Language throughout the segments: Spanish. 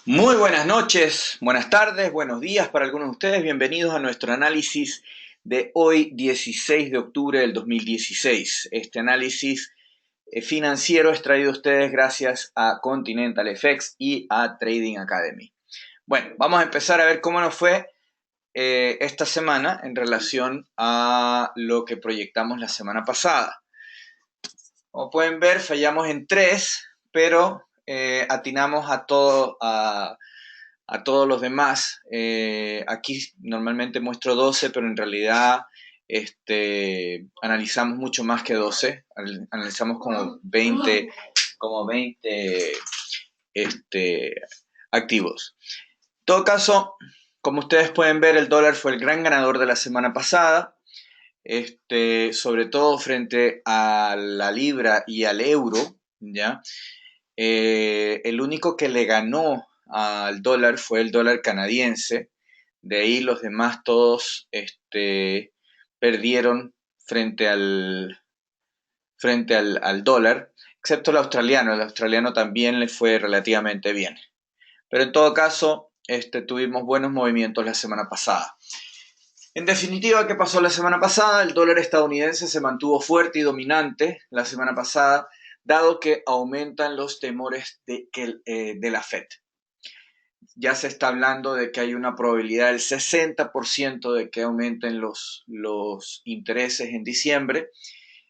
Muy buenas noches, buenas tardes, buenos días para algunos de ustedes. Bienvenidos a nuestro análisis de hoy, 16 de octubre del 2016. Este análisis financiero es traído a ustedes gracias a Continental FX y a Trading Academy. Bueno, vamos a empezar a ver cómo nos fue esta semana en relación a lo que proyectamos la semana pasada. Como pueden ver, fallamos en 3, pero atinamos a todos los demás. Aquí normalmente muestro 12, pero en realidad analizamos mucho más que 12. Analizamos como 20 activos. En todo caso, como ustedes pueden ver, el dólar fue el gran ganador de la semana pasada. Sobre todo frente a la libra y al euro, ¿ya? El único que le ganó al dólar fue el dólar canadiense. De ahí los demás todos perdieron frente al dólar, excepto el australiano. El australiano también le fue relativamente bien. Pero en todo caso, tuvimos buenos movimientos la semana pasada. En definitiva, ¿qué pasó la semana pasada? El dólar estadounidense se mantuvo fuerte y dominante la semana pasada, dado que aumentan los temores de la Fed. Ya se está hablando de que hay una probabilidad del 60% de que aumenten los intereses en diciembre.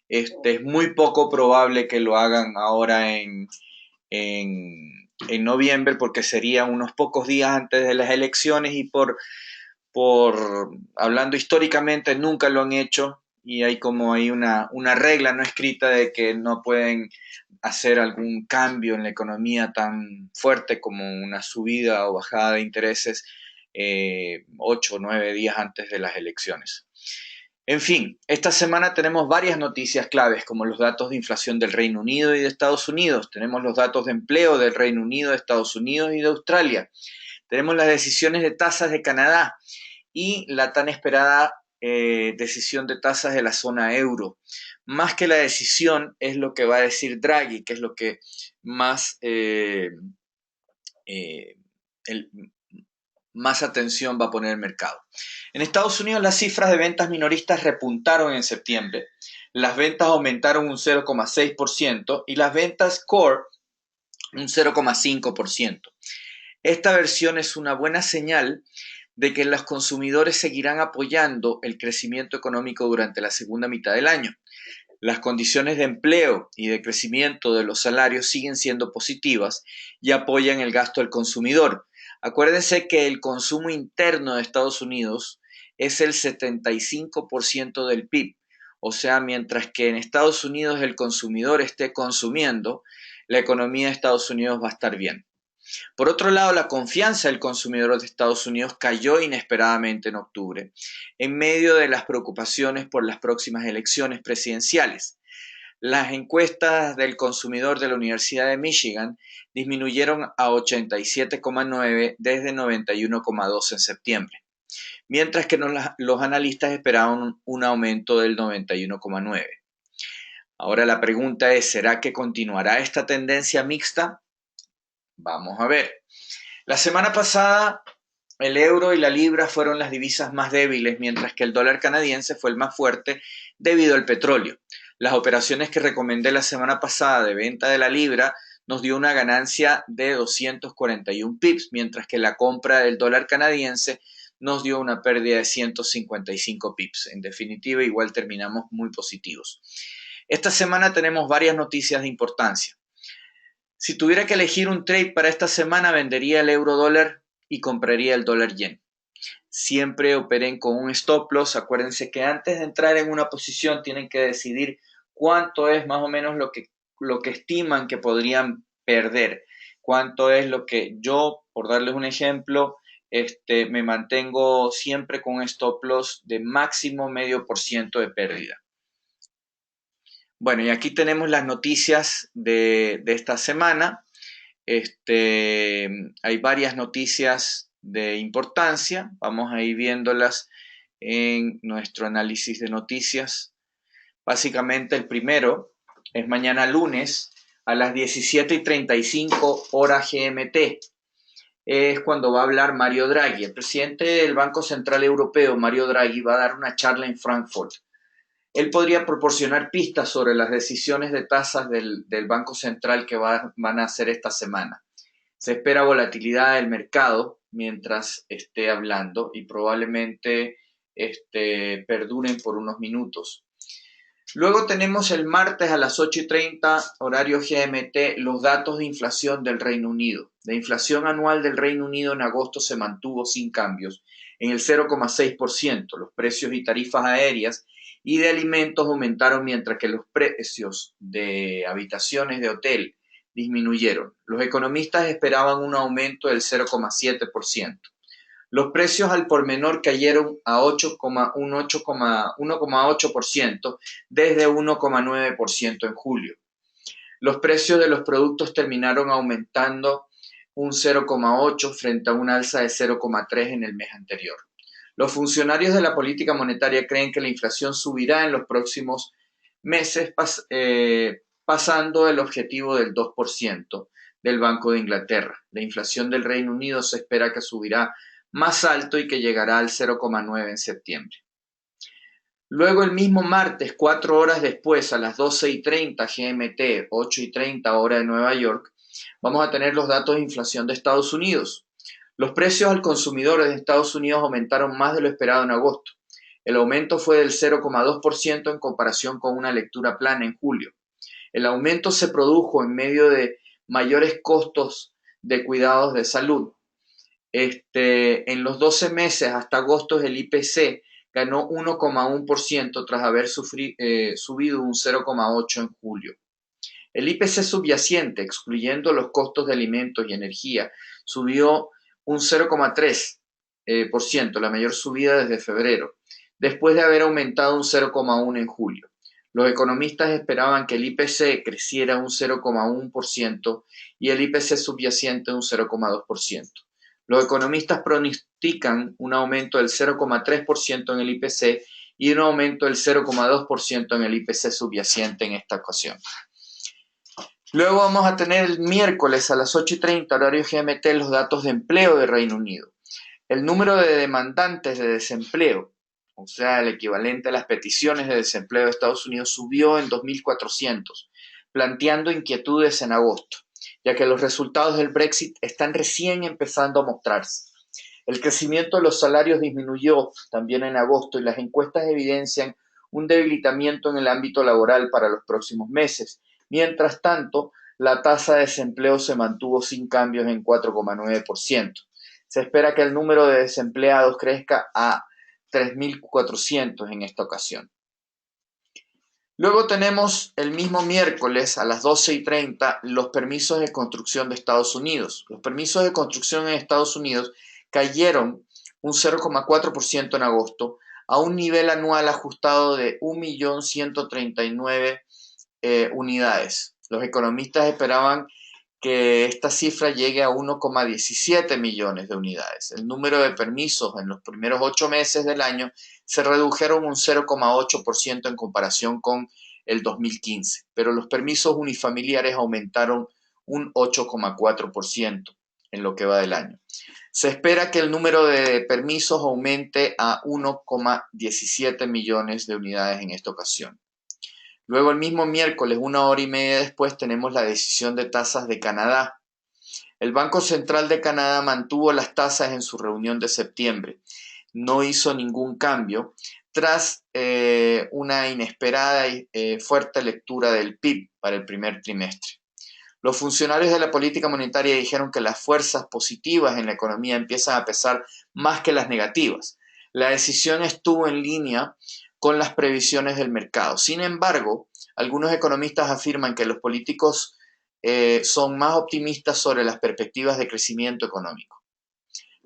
Es muy poco probable que lo hagan ahora en noviembre, porque sería unos pocos días antes de las elecciones y hablando históricamente, nunca lo han hecho y hay una regla no escrita de que no pueden hacer algún cambio en la economía tan fuerte como una subida o bajada de intereses 8 o 9 días antes de las elecciones. En fin, esta semana tenemos varias noticias claves, como los datos de inflación del Reino Unido y de Estados Unidos. Tenemos los datos de empleo del Reino Unido, de Estados Unidos y de Australia. Tenemos las decisiones de tasas de Canadá y la tan esperada decisión de tasas de la zona euro. Más que la decisión es lo que va a decir Draghi, que es lo que más, más atención va a poner el mercado. En Estados Unidos las cifras de ventas minoristas repuntaron en septiembre. Las ventas aumentaron un 0,6% y las ventas core un 0,5%. Esta versión es una buena señal de que los consumidores seguirán apoyando el crecimiento económico durante la segunda mitad del año. Las condiciones de empleo y de crecimiento de los salarios siguen siendo positivas y apoyan el gasto del consumidor. Acuérdense que el consumo interno de Estados Unidos es el 75% del PIB. O sea, mientras que en Estados Unidos el consumidor esté consumiendo, la economía de Estados Unidos va a estar bien. Por otro lado, la confianza del consumidor de Estados Unidos cayó inesperadamente en octubre, en medio de las preocupaciones por las próximas elecciones presidenciales. Las encuestas del consumidor de la Universidad de Michigan disminuyeron a 87,9 desde 91,2 en septiembre, mientras que los analistas esperaban un aumento del 91,9. Ahora la pregunta es, ¿será que continuará esta tendencia mixta? Vamos a ver. La semana pasada el euro y la libra fueron las divisas más débiles, mientras que el dólar canadiense fue el más fuerte debido al petróleo. Las operaciones que recomendé la semana pasada de venta de la libra nos dio una ganancia de 241 pips, mientras que la compra del dólar canadiense nos dio una pérdida de 155 pips. En definitiva, igual terminamos muy positivos. Esta semana tenemos varias noticias de importancia. Si tuviera que elegir un trade para esta semana, vendería el euro dólar y compraría el dólar yen. Siempre operen con un stop loss. Acuérdense que antes de entrar en una posición tienen que decidir cuánto es más o menos lo que estiman que podrían perder. Cuánto es lo que yo, por darles un ejemplo, me mantengo siempre con un stop loss de máximo 0,5% de pérdida. Bueno, y aquí tenemos las noticias de esta semana. Hay varias noticias de importancia. Vamos a ir viéndolas en nuestro análisis de noticias. Básicamente el primero es mañana lunes a las 17:35 hora GMT. es cuando va a hablar Mario Draghi. El presidente del Banco Central Europeo, Mario Draghi, va a dar una charla en Frankfurt. Él podría proporcionar pistas sobre las decisiones de tasas del Banco Central que van a hacer esta semana. Se espera volatilidad del mercado mientras esté hablando y probablemente perduren por unos minutos. Luego tenemos el martes a las 8:30, horario GMT, los datos de inflación del Reino Unido. La inflación anual del Reino Unido en agosto se mantuvo sin cambios en el 0,6%. Los precios y tarifas aéreas y de alimentos aumentaron mientras que los precios de habitaciones de hotel disminuyeron. Los economistas esperaban un aumento del 0,7%. Los precios al por menor cayeron a 1,8% desde 1,9% en julio. Los precios de los productos terminaron aumentando un 0,8 frente a un alza de 0,3 en el mes anterior. Los funcionarios de la política monetaria creen que la inflación subirá en los próximos meses, pasando el objetivo del 2% del Banco de Inglaterra. La inflación del Reino Unido se espera que subirá más alto y que llegará al 0,9 en septiembre. Luego el mismo martes, 4 horas después, a las 12:30 GMT, 8:30 hora de Nueva York, vamos a tener los datos de inflación de Estados Unidos. Los precios al consumidor de Estados Unidos aumentaron más de lo esperado en agosto. El aumento fue del 0,2% en comparación con una lectura plana en julio. El aumento se produjo en medio de mayores costos de cuidados de salud. En los 12 meses hasta agosto el IPC ganó 1,1% tras haber subido un 0,8% en julio. El IPC subyacente, excluyendo los costos de alimentos y energía, subió un 0,3%, la mayor subida desde febrero, después de haber aumentado un 0,1% en julio. Los economistas esperaban que el IPC creciera un 0,1% y el IPC subyacente un 0,2%. Los economistas pronostican un aumento del 0,3% en el IPC y un aumento del 0,2% en el IPC subyacente en esta ocasión. Luego vamos a tener el miércoles a las 8:30 horario GMT los datos de empleo de Reino Unido. El número de demandantes de desempleo, o sea, el equivalente a las peticiones de desempleo de Estados Unidos, subió en 2.400, planteando inquietudes en agosto, ya que los resultados del Brexit están recién empezando a mostrarse. El crecimiento de los salarios disminuyó también en agosto y las encuestas evidencian un debilitamiento en el ámbito laboral para los próximos meses. Mientras tanto, la tasa de desempleo se mantuvo sin cambios en 4,9%. Se espera que el número de desempleados crezca a 3.400 en esta ocasión. Luego tenemos el mismo miércoles a las 12:30 los permisos de construcción de Estados Unidos. Los permisos de construcción en Estados Unidos cayeron un 0,4% en agosto a un nivel anual ajustado de 1.139.000 unidades. Los economistas esperaban que esta cifra llegue a 1,17 millones de unidades. El número de permisos en los primeros 8 meses del año se redujeron un 0,8% en comparación con el 2015, pero los permisos unifamiliares aumentaron un 8,4% en lo que va del año. Se espera que el número de permisos aumente a 1,17 millones de unidades en esta ocasión. Luego el mismo miércoles, 1 hora y media después, tenemos la decisión de tasas de Canadá. El Banco Central de Canadá mantuvo las tasas en su reunión de septiembre. No hizo ningún cambio tras una inesperada y fuerte lectura del PIB para el primer trimestre. Los funcionarios de la política monetaria dijeron que las fuerzas positivas en la economía empiezan a pesar más que las negativas. La decisión estuvo en línea con las previsiones del mercado. Sin embargo, algunos economistas afirman que los políticos son más optimistas sobre las perspectivas de crecimiento económico.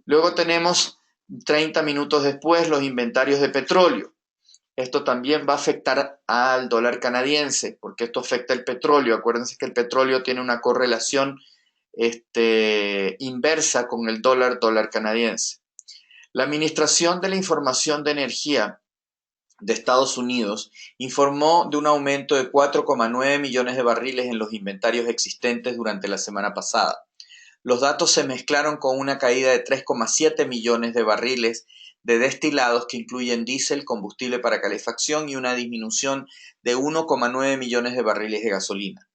Luego tenemos 30 minutos después los inventarios de petróleo. Esto también va a afectar al dólar canadiense, porque esto afecta el petróleo. Acuérdense que el petróleo tiene una correlación inversa con el dólar canadiense. La Administración de la Información de Energía de Estados Unidos informó de un aumento de 4,9 millones de barriles en los inventarios existentes durante la semana pasada. Los datos se mezclaron con una caída de 3,7 millones de barriles de destilados que incluyen diésel, combustible para calefacción y una disminución de 1,9 millones de barriles de gasolina.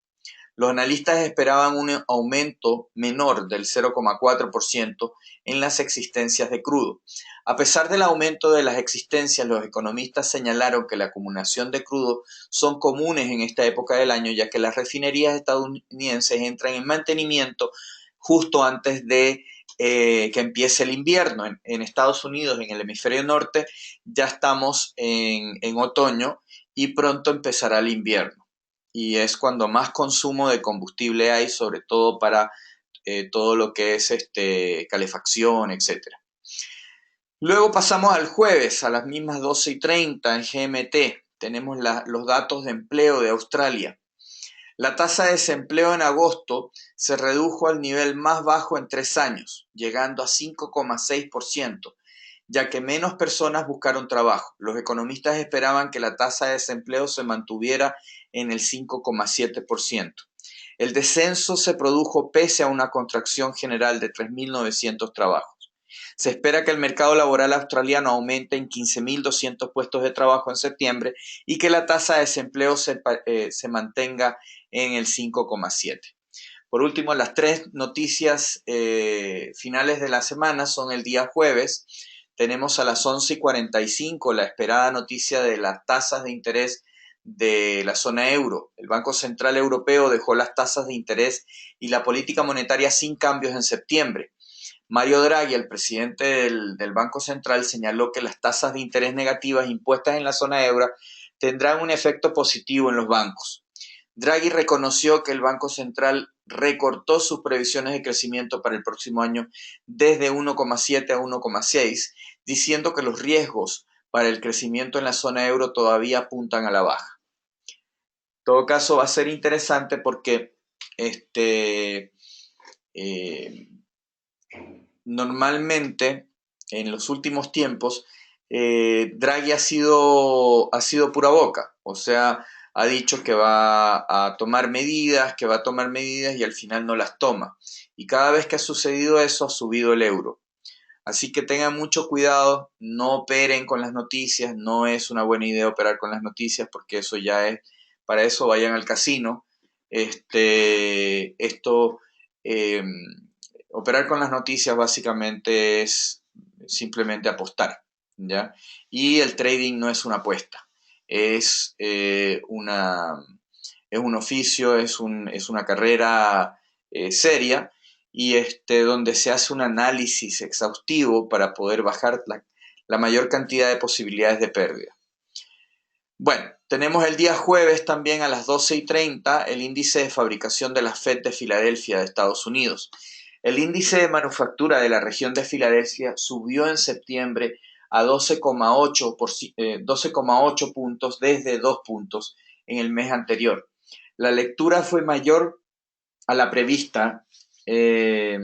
Los analistas esperaban un aumento menor del 0,4% en las existencias de crudo. A pesar del aumento de las existencias, los economistas señalaron que la acumulación de crudo son comunes en esta época del año, ya que las refinerías estadounidenses entran en mantenimiento justo antes de que empiece el invierno. En Estados Unidos, en el hemisferio norte, ya estamos en otoño y pronto empezará el invierno. Y es cuando más consumo de combustible hay, sobre todo para todo lo que es calefacción, etcétera. Luego pasamos al jueves, a las mismas 12:30 en GMT. Tenemos los datos de empleo de Australia. La tasa de desempleo en agosto se redujo al nivel más bajo en 3 años, llegando a 5,6%, ya que menos personas buscaron trabajo. Los economistas esperaban que la tasa de desempleo se mantuviera en el 5,7%. El descenso se produjo pese a una contracción general de 3.900 trabajos. Se espera que el mercado laboral australiano aumente en 15.200 puestos de trabajo en septiembre y que la tasa de desempleo se mantenga en el 5,7%. Por último, las tres noticias finales de la semana son el día jueves. Tenemos a las 11:45 la esperada noticia de las tasas de interés de la zona euro. El Banco Central Europeo dejó las tasas de interés y la política monetaria sin cambios en septiembre. Mario Draghi, el presidente del Banco Central, señaló que las tasas de interés negativas impuestas en la zona euro tendrán un efecto positivo en los bancos. Draghi reconoció que el Banco Central recortó sus previsiones de crecimiento para el próximo año desde 1,7 a 1,6, diciendo que los riesgos para el crecimiento en la zona euro todavía apuntan a la baja. En todo caso, va a ser interesante porque normalmente en los últimos tiempos Draghi ha sido pura boca, o sea, ha dicho que va a tomar medidas, y al final no las toma. Y cada vez que ha sucedido eso, ha subido el euro. Así que tengan mucho cuidado, no operen con las noticias, no es una buena idea operar con las noticias porque eso ya es, para eso vayan al casino. Esto, eh, operar con las noticias básicamente es simplemente apostar, ¿ya? Y el trading no es una apuesta, es, es un oficio, es una carrera seria y donde se hace un análisis exhaustivo para poder bajar la mayor cantidad de posibilidades de pérdida. Bueno, tenemos el día jueves también a las 12:30 el índice de fabricación de la FED de Filadelfia de Estados Unidos. El índice de manufactura de la región de Filadelfia subió en septiembre a 12,8 puntos desde 2 puntos en el mes anterior. La lectura fue mayor a la prevista de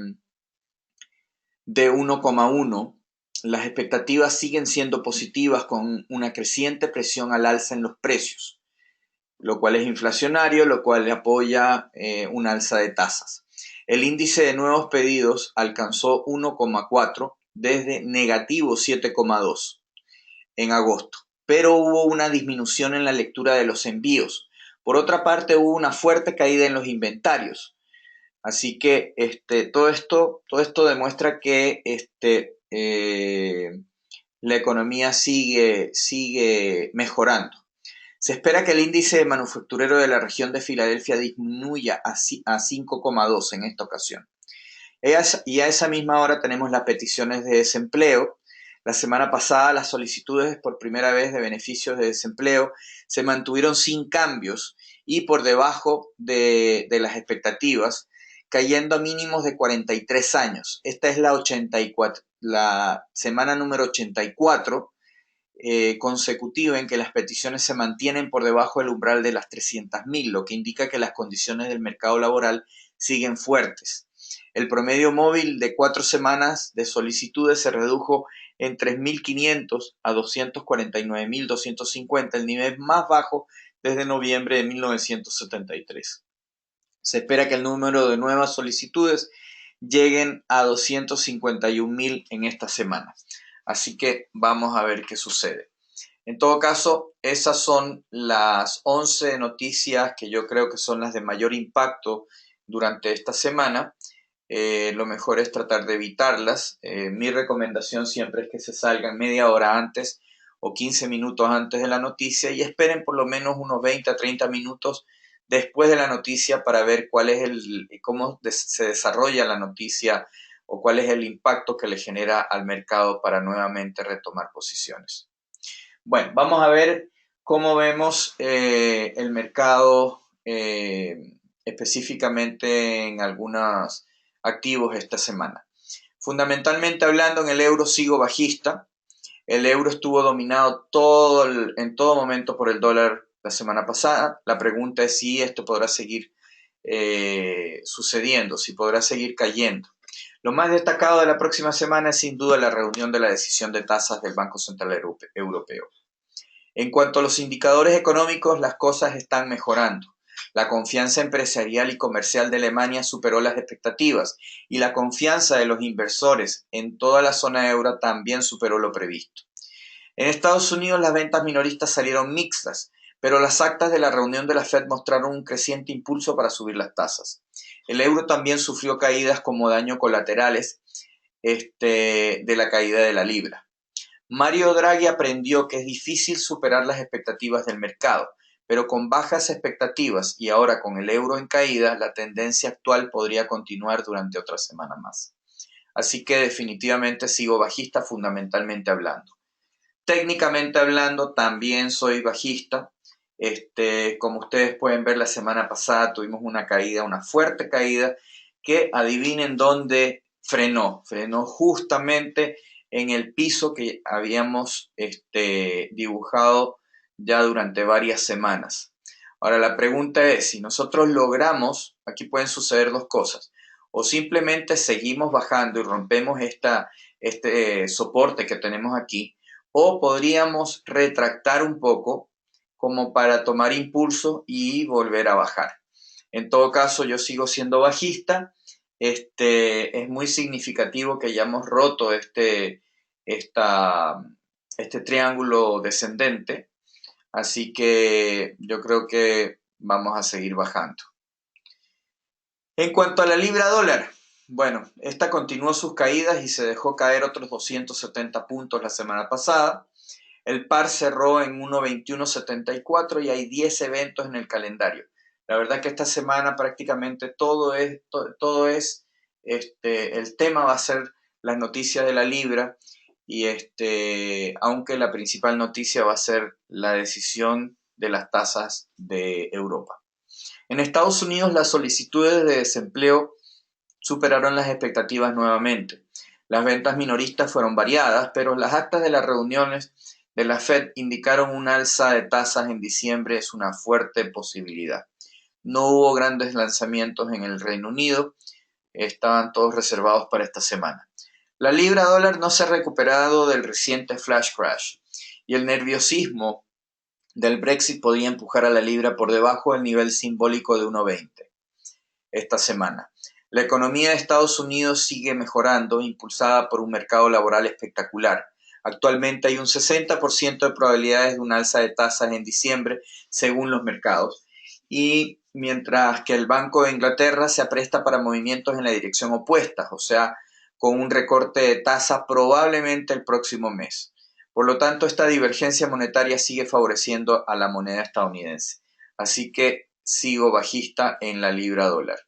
1,1. Las expectativas siguen siendo positivas con una creciente presión al alza en los precios, lo cual es inflacionario, lo cual apoya un alza de tasas. El índice de nuevos pedidos alcanzó 1,4 desde negativo 7,2 en agosto, pero hubo una disminución en la lectura de los envíos. Por otra parte, hubo una fuerte caída en los inventarios. Así que todo esto demuestra que la economía sigue mejorando. Se espera que el índice manufacturero de la región de Filadelfia disminuya a 5,2 en esta ocasión. Y a esa misma hora tenemos las peticiones de desempleo. La semana pasada las solicitudes por primera vez de beneficios de desempleo se mantuvieron sin cambios y por debajo de las expectativas, cayendo a mínimos de 43 años. Esta es la semana número 84 consecutiva en que las peticiones se mantienen por debajo del umbral de las 300.000, lo que indica que las condiciones del mercado laboral siguen fuertes. El promedio móvil de 4 semanas de solicitudes se redujo en 3.500 a 249.250, el nivel más bajo desde noviembre de 1973. Se espera que el número de nuevas solicitudes lleguen a 251.000 en esta semana. Así que vamos a ver qué sucede. En todo caso, esas son las 11 noticias que yo creo que son las de mayor impacto durante esta semana. Lo mejor es tratar de evitarlas. Mi recomendación siempre es que se salgan media hora antes o 15 minutos antes de la noticia y esperen por lo menos unos 20 a 30 minutos después de la noticia para ver cuál es cómo se desarrolla la noticia o cuál es el impacto que le genera al mercado para nuevamente retomar posiciones. Bueno, vamos a ver cómo vemos el mercado específicamente en algunos activos esta semana. Fundamentalmente hablando, en el euro sigo bajista. El euro estuvo dominado en todo momento por el dólar la semana pasada. La pregunta es si esto podrá seguir sucediendo, si podrá seguir cayendo. Lo más destacado de la próxima semana es sin duda la reunión de la decisión de tasas del Banco Central Europeo. En cuanto a los indicadores económicos, las cosas están mejorando. La confianza empresarial y comercial de Alemania superó las expectativas y la confianza de los inversores en toda la zona euro también superó lo previsto. En Estados Unidos las ventas minoristas salieron mixtas, pero las actas de la reunión de la Fed mostraron un creciente impulso para subir las tasas. El euro también sufrió caídas como daño colaterales de la caída de la libra. Mario Draghi aprendió que es difícil superar las expectativas del mercado, pero con bajas expectativas y ahora con el euro en caída, la tendencia actual podría continuar durante otra semana más. Así que definitivamente sigo bajista fundamentalmente hablando. Técnicamente hablando, también soy bajista. Como ustedes pueden ver, la semana pasada tuvimos una caída, una fuerte caída, que adivinen dónde frenó. Frenó justamente en el piso que habíamos dibujado ya durante varias semanas. Ahora la pregunta es, si nosotros logramos, aquí pueden suceder dos cosas, o simplemente seguimos bajando y rompemos este soporte que tenemos aquí, o podríamos retractar un poco como para tomar impulso y volver a bajar. En todo caso, yo sigo siendo bajista. Es muy significativo que hayamos roto este triángulo descendente, así que yo creo que vamos a seguir bajando. En cuanto a la libra dólar, bueno, esta continuó sus caídas y se dejó caer otros 270 puntos la semana pasada. El par cerró en 1.2174 y hay 10 eventos en el calendario. La verdad que esta semana prácticamente todo es el tema va a ser las noticias de la libra y aunque la principal noticia va a ser la decisión de las tasas de Europa. En Estados Unidos las solicitudes de desempleo superaron las expectativas nuevamente. Las ventas minoristas fueron variadas, pero las actas de las reuniones de la Fed indicaron un alza de tasas en diciembre es una fuerte posibilidad. No hubo grandes lanzamientos en el Reino Unido, estaban todos reservados para esta semana. La libra dólar no se ha recuperado del reciente flash crash y el nerviosismo del Brexit podía empujar a la libra por debajo del nivel simbólico de 1.20 esta semana. La economía de Estados Unidos sigue mejorando, impulsada por un mercado laboral espectacular. Actualmente hay un 60% de probabilidades de un alza de tasas en diciembre, según los mercados. Y mientras que el Banco de Inglaterra se apresta para movimientos en la dirección opuesta, o sea, con un recorte de tasa probablemente el próximo mes. Por lo tanto, esta divergencia monetaria sigue favoreciendo a la moneda estadounidense. Así que sigo bajista en la libra dólar.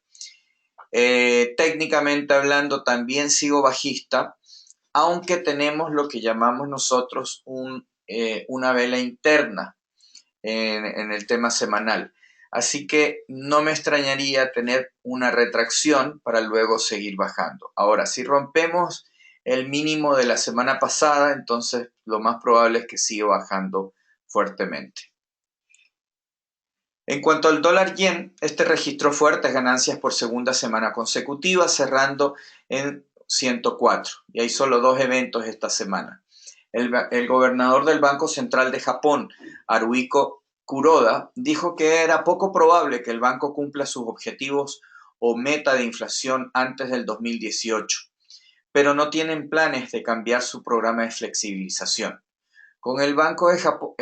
Técnicamente hablando, también sigo bajista, aunque tenemos lo que llamamos nosotros una vela interna en el tema semanal. Así que no me extrañaría tener una retracción para luego seguir bajando. Ahora, si rompemos el mínimo de la semana pasada, entonces lo más probable es que siga bajando fuertemente. En cuanto al dólar yen, este registró fuertes ganancias por segunda semana consecutiva, cerrando en 104. Y hay solo dos eventos esta semana. El gobernador del Banco Central de Japón, Haruhiko Kuroda, dijo que era poco probable que el banco cumpla sus objetivos o meta de inflación antes del 2018, pero no tienen planes de cambiar su programa de flexibilización. Con el Banco de Japón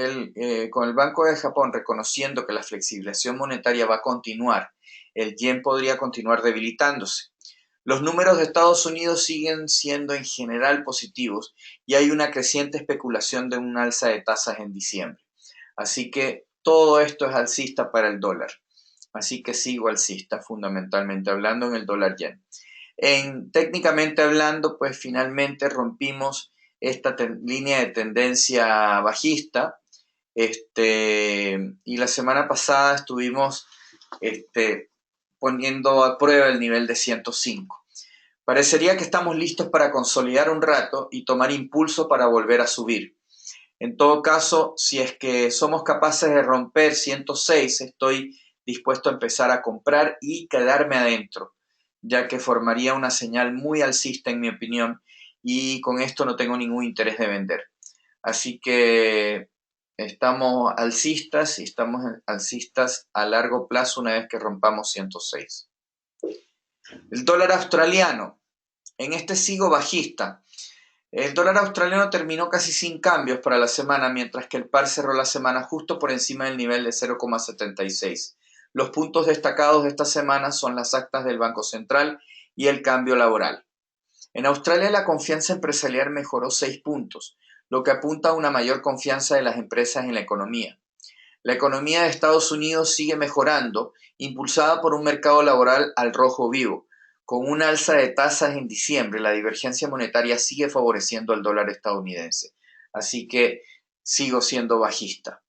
reconociendo que la flexibilización monetaria va a continuar, el yen podría continuar debilitándose. Los números de Estados Unidos siguen siendo en general positivos y hay una creciente especulación de un alza de tasas en diciembre. Así que todo esto es alcista para el dólar. Así que sigo alcista, fundamentalmente hablando, en el dólar yen. Técnicamente hablando, pues finalmente rompimos esta línea de tendencia bajista, y la semana pasada estuvimos poniendo a prueba el nivel de 105. Parecería que estamos listos para consolidar un rato y tomar impulso para volver a subir. En todo caso, si es que somos capaces de romper 106, estoy dispuesto a empezar a comprar y quedarme adentro, ya que formaría una señal muy alcista en mi opinión y con esto no tengo ningún interés de vender. Así que estamos alcistas y estamos alcistas a largo plazo una vez que rompamos 106. El dólar australiano. En este sigo bajista. El dólar australiano terminó casi sin cambios para la semana, mientras que el par cerró la semana justo por encima del nivel de 0,76. Los puntos destacados de esta semana son las actas del Banco Central y el cambio laboral. En Australia la confianza empresarial mejoró 6 puntos, lo que apunta a una mayor confianza de las empresas en la economía. La economía de Estados Unidos sigue mejorando, impulsada por un mercado laboral al rojo vivo. Con un alza de tasas en diciembre, la divergencia monetaria sigue favoreciendo al dólar estadounidense. Así que sigo siendo bajista.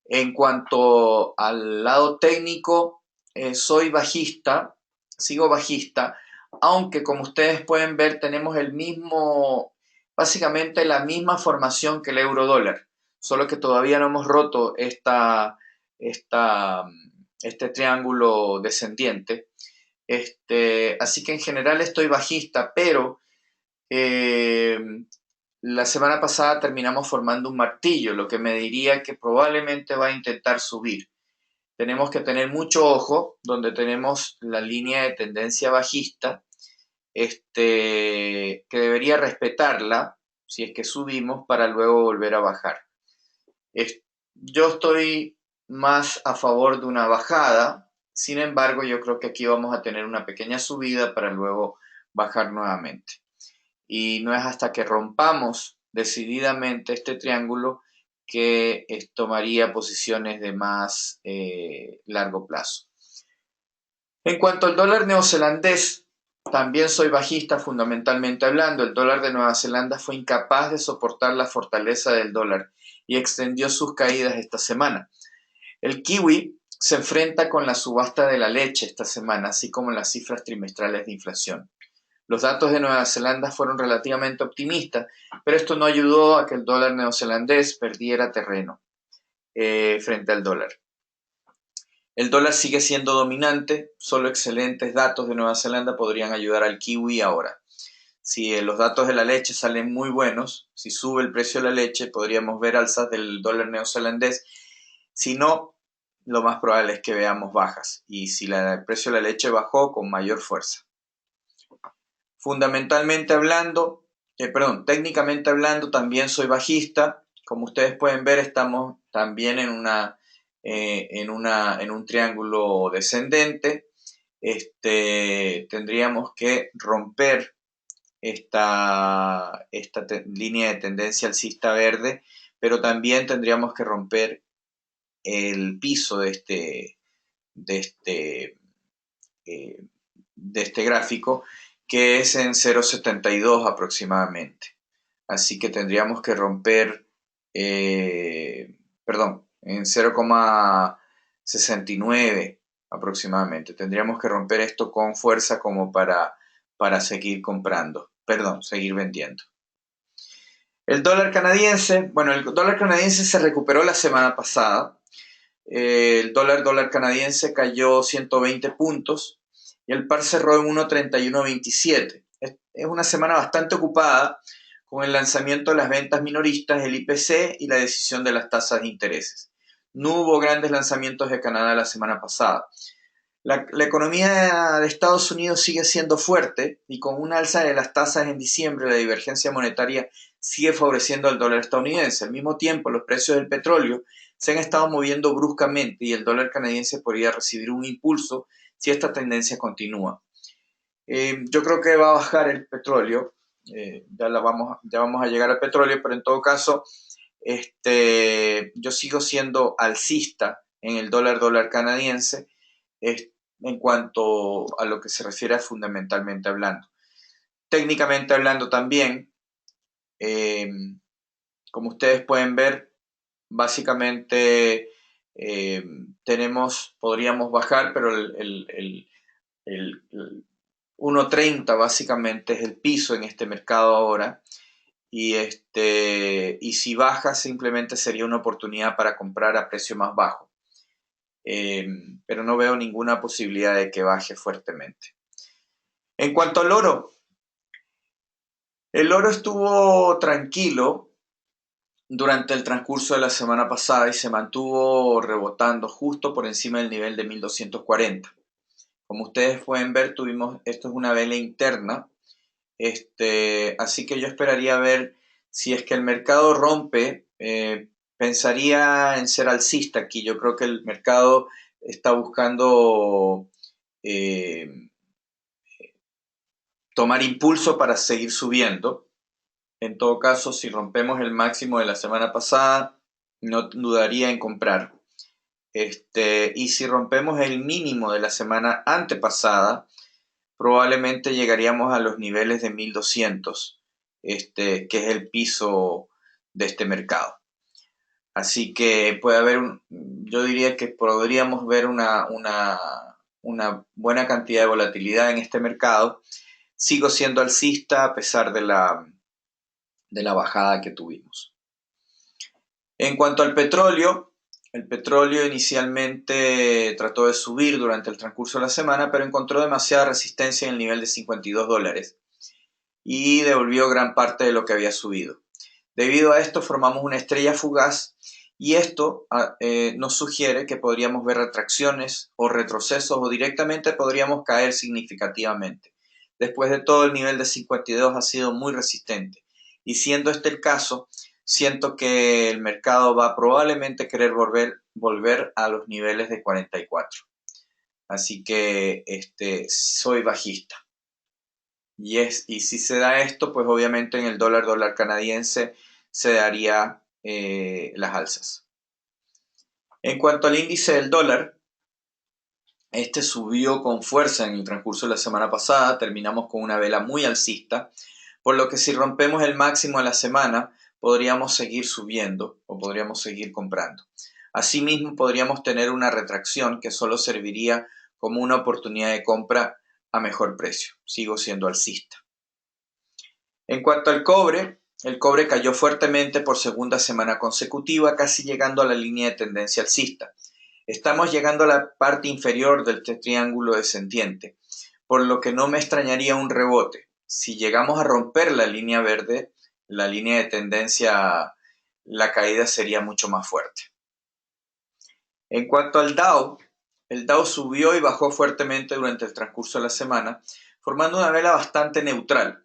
En cuanto al lado técnico, soy bajista, sigo bajista, aunque como ustedes pueden ver tenemos básicamente la misma formación que el euro dólar, solo que todavía no hemos roto este triángulo descendiente. Así que en general estoy bajista, pero la semana pasada terminamos formando un martillo, lo que me diría que probablemente va a intentar subir. Tenemos que tener mucho ojo donde tenemos la línea de tendencia bajista, que debería respetarla si es que subimos para luego volver a bajar. Yo estoy más a favor de una bajada, sin embargo yo creo que aquí vamos a tener una pequeña subida para luego bajar nuevamente. Y no es hasta que rompamos decididamente este triángulo que tomaría posiciones de más largo plazo. En cuanto al dólar neozelandés, también soy bajista fundamentalmente hablando. El dólar de Nueva Zelanda fue incapaz de soportar la fortaleza del dólar y extendió sus caídas esta semana. El kiwi se enfrenta con la subasta de la leche esta semana, así como las cifras trimestrales de inflación. Los datos de Nueva Zelanda fueron relativamente optimistas, pero esto no ayudó a que el dólar neozelandés perdiera terreno frente al dólar. El dólar sigue siendo dominante, solo excelentes datos de Nueva Zelanda podrían ayudar al kiwi ahora. Si los datos de la leche salen muy buenos, si sube el precio de la leche, podríamos ver alzas del dólar neozelandés. Si no, lo más probable es que veamos bajas. Y si el precio de la leche bajó, con mayor fuerza. Técnicamente hablando, también soy bajista. Como ustedes pueden ver, estamos también en un triángulo descendente. Tendríamos que romper esta línea de tendencia alcista verde, pero también tendríamos que romper el piso de este gráfico, que es en 0,72 aproximadamente. Así que tendríamos que romper, en 0,69 aproximadamente. Tendríamos que romper esto con fuerza como para seguir seguir vendiendo. El dólar canadiense se recuperó la semana pasada. El dólar canadiense cayó 120 puntos y el par cerró en 1,3127. Es una semana bastante ocupada con el lanzamiento de las ventas minoristas, el IPC y la decisión de las tasas de intereses. No hubo grandes lanzamientos de Canadá la semana pasada. La economía de Estados Unidos sigue siendo fuerte y con un alza de las tasas en diciembre, la divergencia monetaria sigue favoreciendo al dólar estadounidense. Al mismo tiempo, los precios del petróleo se han estado moviendo bruscamente y el dólar canadiense podría recibir un impulso si esta tendencia continúa. Yo creo que va a bajar el petróleo, ya vamos a llegar al petróleo, pero en todo caso, yo sigo siendo alcista en el dólar canadiense en cuanto a lo que se refiere a fundamentalmente hablando. Técnicamente hablando también, eh, como ustedes pueden ver, básicamente podríamos bajar, pero el 1.30 básicamente es el piso en este mercado ahora. Y si baja simplemente sería una oportunidad para comprar a precio más bajo. Pero no veo ninguna posibilidad de que baje fuertemente. En cuanto al oro, el oro estuvo tranquilo durante el transcurso de la semana pasada y se mantuvo rebotando justo por encima del nivel de 1240. Como ustedes pueden ver, esto es una vela interna, así que yo esperaría ver si es que el mercado rompe, pensaría en ser alcista aquí. Yo creo que el mercado está buscando tomar impulso para seguir subiendo. En todo caso, si rompemos el máximo de la semana pasada, no dudaría en comprar. Y si rompemos el mínimo de la semana antepasada, probablemente llegaríamos a los niveles de 1200, que es el piso de este mercado. Así que yo diría que podríamos ver una buena cantidad de volatilidad en este mercado. Sigo siendo alcista a pesar de la bajada que tuvimos. En cuanto al petróleo, el petróleo inicialmente trató de subir durante el transcurso de la semana, pero encontró demasiada resistencia en el nivel de $52 y devolvió gran parte de lo que había subido. Debido a esto formamos una estrella fugaz y esto nos sugiere que podríamos ver retracciones o retrocesos o directamente podríamos caer significativamente. Después de todo, el nivel de 52 ha sido muy resistente y siendo este el caso, siento que el mercado va a probablemente querer volver a los niveles de 44. Así que soy bajista. Y si se da esto, pues obviamente en el dólar canadiense se daría las alzas. En cuanto al índice del dólar, este subió con fuerza en el transcurso de la semana pasada, terminamos con una vela muy alcista, por lo que si rompemos el máximo de la semana, podríamos seguir subiendo o podríamos seguir comprando. Asimismo, podríamos tener una retracción que solo serviría como una oportunidad de compra a mejor precio. Sigo siendo alcista. En cuanto al cobre, el cobre cayó fuertemente por segunda semana consecutiva, casi llegando a la línea de tendencia alcista. Estamos llegando a la parte inferior del triángulo descendiente, por lo que no me extrañaría un rebote. Si llegamos a romper la línea verde, la línea de tendencia, la caída sería mucho más fuerte. En cuanto al Dow, el Dow subió y bajó fuertemente durante el transcurso de la semana, formando una vela bastante neutral.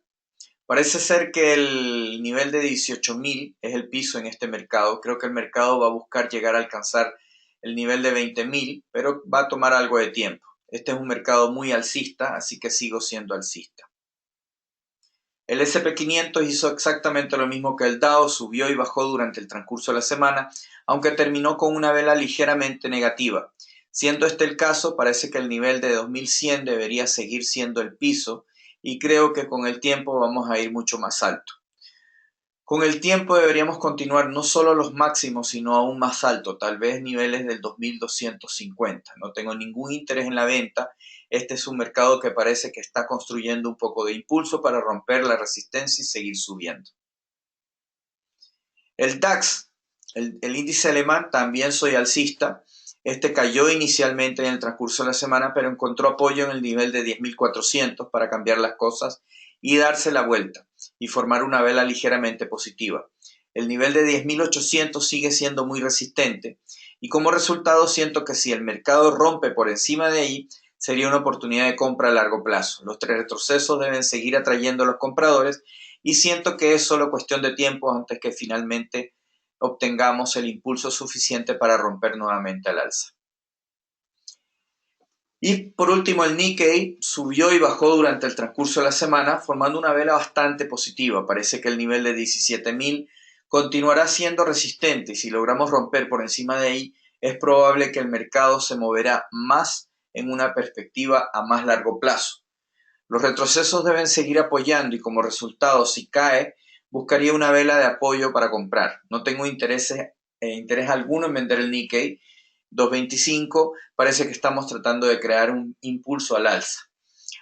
Parece ser que el nivel de 18.000 es el piso en este mercado. Creo que el mercado va a buscar llegar a alcanzar el nivel de 20.000, pero va a tomar algo de tiempo. Este es un mercado muy alcista, así que sigo siendo alcista. El S&P 500 hizo exactamente lo mismo que el Dow, subió y bajó durante el transcurso de la semana, aunque terminó con una vela ligeramente negativa. Siendo este el caso, parece que el nivel de 2100 debería seguir siendo el piso, y creo que con el tiempo vamos a ir mucho más alto. Con el tiempo deberíamos continuar no solo los máximos, sino aún más alto, tal vez niveles del 2250. No tengo ningún interés en la venta. Este es un mercado que parece que está construyendo un poco de impulso para romper la resistencia y seguir subiendo. El DAX, el índice alemán, también soy alcista. Este cayó inicialmente en el transcurso de la semana, pero encontró apoyo en el nivel de 10.400 para cambiar las cosas y darse la vuelta y formar una vela ligeramente positiva. El nivel de 10.800 sigue siendo muy resistente y como resultado siento que si el mercado rompe por encima de ahí, sería una oportunidad de compra a largo plazo. Los retrocesos deben seguir atrayendo a los compradores y siento que es solo cuestión de tiempo antes que finalmente obtengamos el impulso suficiente para romper nuevamente al alza. Y por último, el Nikkei subió y bajó durante el transcurso de la semana, formando una vela bastante positiva. Parece que el nivel de 17.000 continuará siendo resistente y si logramos romper por encima de ahí, es probable que el mercado se moverá más en una perspectiva a más largo plazo. Los retrocesos deben seguir apoyando y como resultado, si cae, buscaría una vela de apoyo para comprar. No tengo interés alguno en vender el Nikkei 225, parece que estamos tratando de crear un impulso al alza.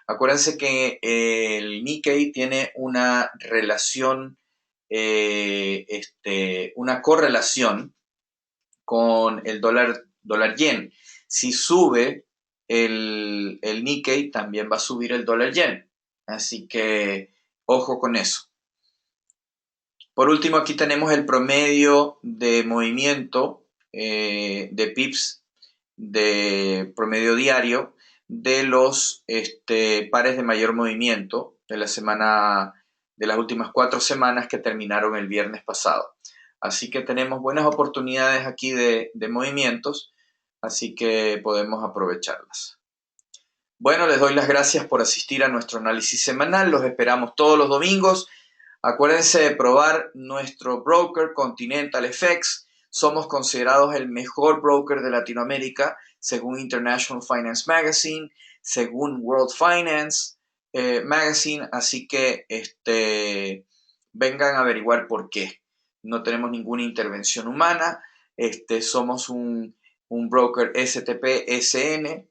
Acuérdense que el Nikkei tiene una relación, una correlación con el dólar yen. Si sube el Nikkei, también va a subir el dólar yen. Así que ojo con eso. Por último, aquí tenemos el promedio de movimiento de pips de promedio diario de los pares de mayor movimiento de la semana, de las últimas 4 semanas que terminaron el viernes pasado. Así que tenemos buenas oportunidades aquí de movimientos, así que podemos aprovecharlas. Bueno, les doy las gracias por asistir a nuestro análisis semanal. Los esperamos todos los domingos. Acuérdense de probar nuestro broker Continental FX. Somos considerados el mejor broker de Latinoamérica según International Finance Magazine, según World Finance Magazine. Así que vengan a averiguar por qué. No tenemos ninguna intervención humana. Somos un broker STP-SN.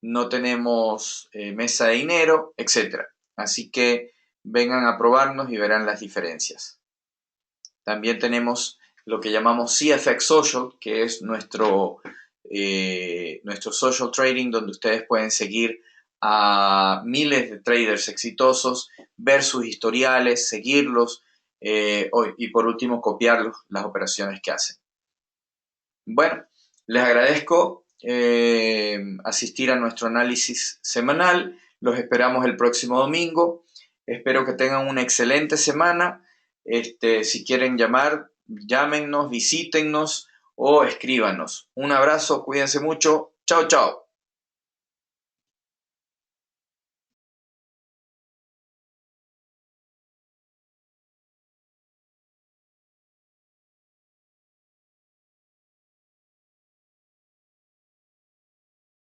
No tenemos mesa de dinero, etc. Así que vengan a probarnos y verán las diferencias. También tenemos lo que llamamos CFX Social, que es nuestro social trading, donde ustedes pueden seguir a miles de traders exitosos, ver sus historiales, seguirlos y por último copiar las operaciones que hacen. Bueno, les agradezco asistir a nuestro análisis semanal. Los esperamos el próximo domingo. Espero que tengan una excelente semana. Si quieren llamar, llámennos, visítennos o escríbanos. Un abrazo, cuídense mucho. Chao, chao.